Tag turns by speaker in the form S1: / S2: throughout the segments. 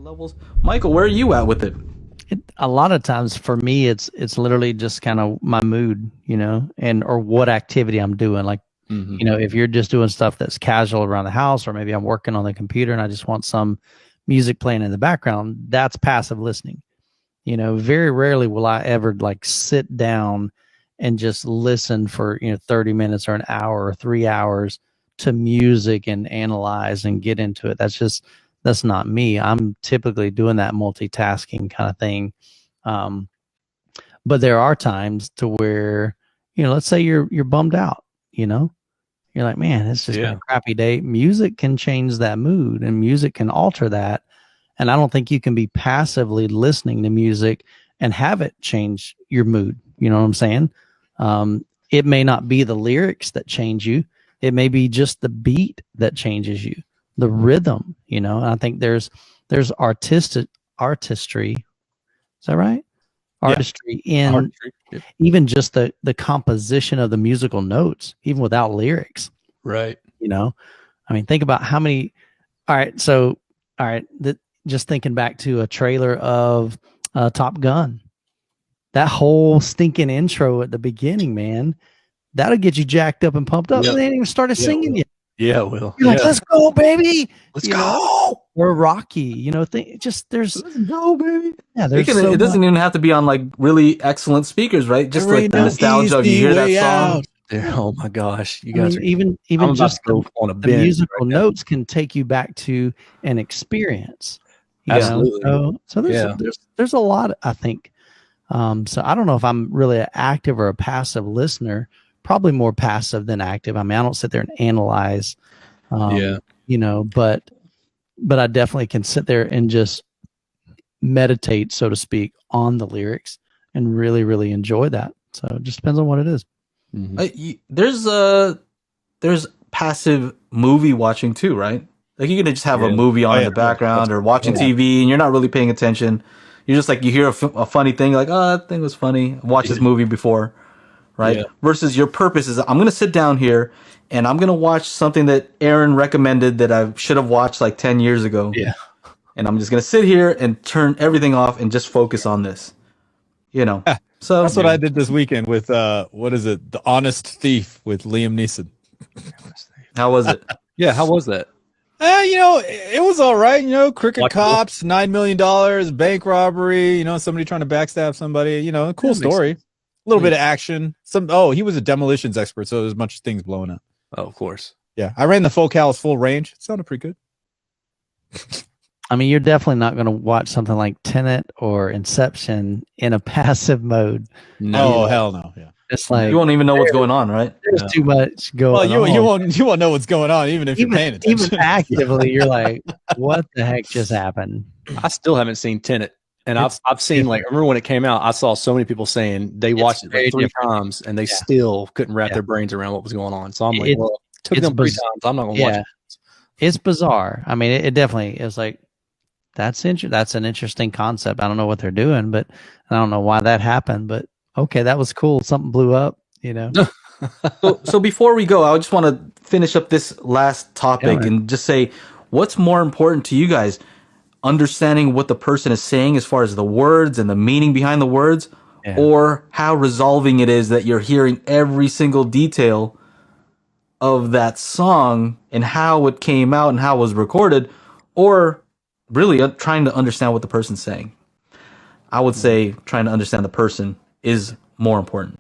S1: levels. Michael, where are you at with it?
S2: A lot of times for me, it's literally just kind of my mood, and or what activity I'm doing. Like, if you're just doing stuff that's casual around the house, or maybe I'm working on the computer and I just want some music playing in the background, that's passive listening. Very rarely will I ever like sit down and just listen for 30 minutes or an hour or 3 hours to music and analyze and get into it. That's not me. I'm typically doing that multitasking kind of thing. But there are times to where, let's say you're bummed out, you're like, man, it's just been a crappy day. Music can change that mood and music can alter that. And I don't think you can be passively listening to music and have it change your mood. You know what I'm saying? It may not be the lyrics that change you. It may be just the beat that changes you, the rhythm, And I think there's artistry. Is that right? Artistry in even just the composition of the musical notes, even without lyrics.
S3: Right.
S2: I mean, think about how many. All right. Just thinking back to a trailer of Top Gun, that whole stinking intro at the beginning, man, that'll get you jacked up and pumped up. Yep. And they ain't even started singing yet.
S3: Yeah, it will.
S2: You're like, let's go, baby.
S3: Let's go.
S2: Or Rocky,
S1: Let's go, baby.
S2: Yeah,
S1: it doesn't even have to be on like really excellent speakers, right? Just like the nostalgia of you hear that song.
S3: Oh my gosh, you guys!
S2: Even just on the musical notes can take you back to an experience.
S3: Absolutely.
S2: So there's a lot, I think. So I don't know if I'm really an active or a passive listener. Probably more passive than active. I mean, I don't sit there and analyze. But I definitely can sit there and just meditate, so to speak, on the lyrics and really, really enjoy that. So it just depends on what it is.
S1: Mm-hmm. There's passive movie watching too, right? Like you can just have a movie on in the background or watching TV and you're not really paying attention. You're just like, you hear a funny thing, you're like, oh, that thing was funny. I watched this movie before, right? Yeah. Versus your purpose is, I'm going to sit down here and I'm going to watch something that Aaron recommended that I should have watched like 10 years ago.
S3: Yeah.
S1: And I'm just going to sit here and turn everything off and just focus on this, So
S4: that's what I did this weekend with what is it? The Honest Thief with Liam Neeson.
S1: How was it?
S3: Yeah, how was that?
S4: It was all right. Crooked cops, $9 million, bank robbery. Somebody trying to backstab somebody. Cool story. A little bit of action. He was a demolitions expert, so there's a bunch of things blowing up.
S3: Oh, of course.
S4: Yeah, I ran the Focal's full range. It sounded pretty good.
S2: I mean, you're definitely not going to watch something like Tenet or Inception in a passive mode.
S4: No, hell no. Yeah,
S2: it's like
S1: you won't even know what's going on, right?
S2: There's too much going on.
S4: Well, you won't know what's going on, even if you're paying attention.
S2: Even actively, you're like, what the heck just happened?
S3: I still haven't seen Tenet, and I've seen I remember when it came out, I saw so many people saying they watched it like 3 times and they still couldn't wrap their brains around what was going on. So I'm like, it took them 3 times. I'm not going to watch it.
S2: It's bizarre. I mean, it definitely is like. That's an interesting concept. I don't know what they're doing, but I don't know why that happened. But okay, that was cool. Something blew up,
S1: So before we go, I just want to finish up this last topic and just say, what's more important to you guys? Understanding what the person is saying as far as the words and the meaning behind the words, or how resolving it is that you're hearing every single detail of that song and how it came out and how it was recorded, or really trying to understand what the person's saying. I would say trying to understand the person is more important.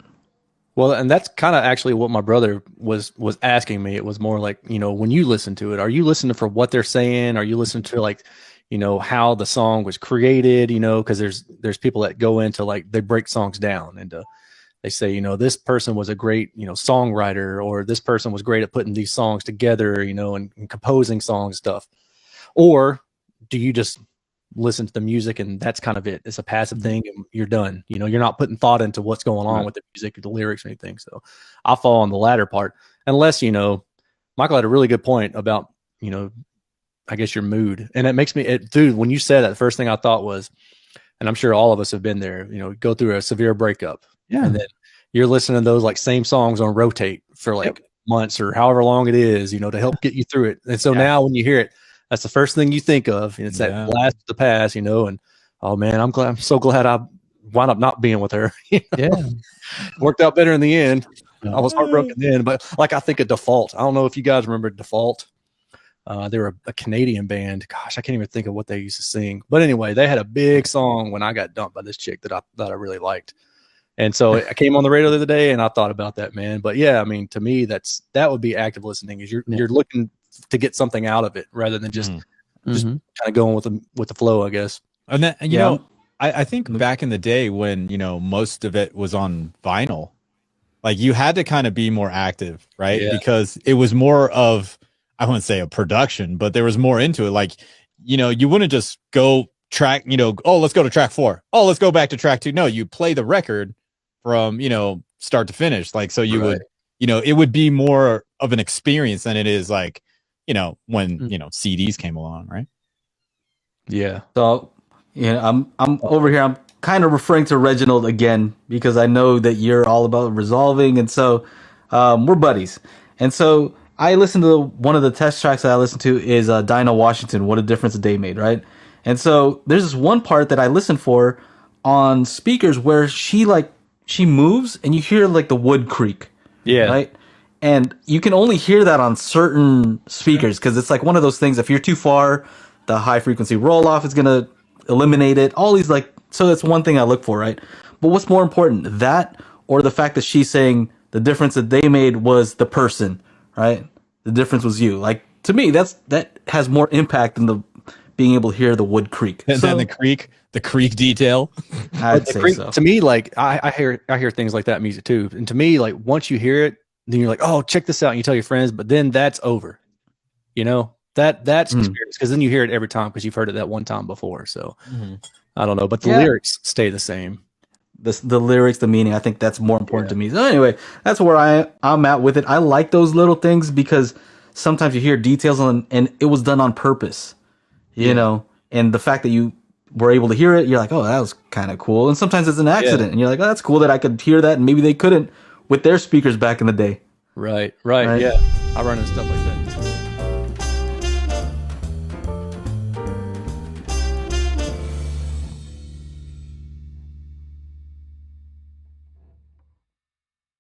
S3: Well, and that's kind of actually what my brother was asking me. It was more like, when you listen to it, are you listening for what they're saying? Are you listening to like, how the song was created? Because there's people that go into like, they break songs down and they say, this person was a great, songwriter, or this person was great at putting these songs together, and composing songs and stuff. Or do you just listen to the music and that's kind of it? It's a passive thing and you're done. You're not putting thought into what's going on with the music or the lyrics or anything. So I fall on the latter part, unless, Michael had a really good point about, I guess your mood. And it makes me, dude, when you said that, the first thing I thought was, and I'm sure all of us have been there, go through a severe breakup. Yeah. And then you're listening to those like same songs on rotate for like months or however long it is, to help get you through it. And so now when you hear it, That's the first thing you think of. And it's that blast of the past, you know, and oh man, I'm so glad I wound up not being with her.
S2: Yeah.
S3: Worked out better in the end. I was heartbroken then, but like I think of Default. I don't know if you guys remember Default. They were a Canadian band. Gosh, I can't even think of what they used to sing. But anyway, they had a big song when I got dumped by this chick that I really liked. And so I came on the radio the other day and I thought about that, man. But yeah, I mean, to me, that would be active listening. Is you're looking to get something out of it rather than just kind of going with the flow, I guess.
S4: And then, you know, I think back in the day when, you know, most of it was on vinyl, like you had to kind of be more active, right? Yeah. Because it was more of, I wouldn't say a production, but there was more into it. Like, you know, you wouldn't just go track, you know, oh, let's go to track 4. Oh, let's go back to track 2. No, you play the record from, you know, start to finish. Like, so you would, you know, it would be more of an experience than it is like, you know, when, you know, CDs came along, right?
S3: Yeah.
S1: So, I'm over here. I'm kind of referring to Reginald again because I know that you're all about resolving. And so we're buddies. And so I listened to one of the test tracks that I listened to is Dinah Washington, What a Difference a Day Made, right? And so there's this one part that I listened for on speakers where she moves and you hear like the wood creak.
S3: Yeah.
S1: Right? And you can only hear that on certain speakers because it's like one of those things, if you're too far, the high frequency roll off is going to eliminate it. All these so that's one thing I look for, right? But what's more important, that or the fact that she's saying the difference that they made was the person, right? The difference was you. Like, to me, that has more impact than the being able to hear the wood creak.
S4: And then the creak detail.
S1: I'd say so.
S3: To me, like I hear things like that in music too. And to me, like once you hear it, then you're like, oh, check this out. And you tell your friends, but then that's over. You know, that's experience because then you hear it every time because you've heard it that one time before. So I don't know, but the lyrics stay the same.
S1: The lyrics, the meaning, I think that's more important to me. So anyway, that's where I'm at with it. I like those little things because sometimes you hear details and it was done on purpose, you know, and the fact that you were able to hear it, you're like, oh, that was kind of cool. And sometimes it's an accident and you're like, oh, that's cool that I could hear that. And maybe they couldn't with their speakers back in the day.
S3: Right. Yeah. I run into stuff like that.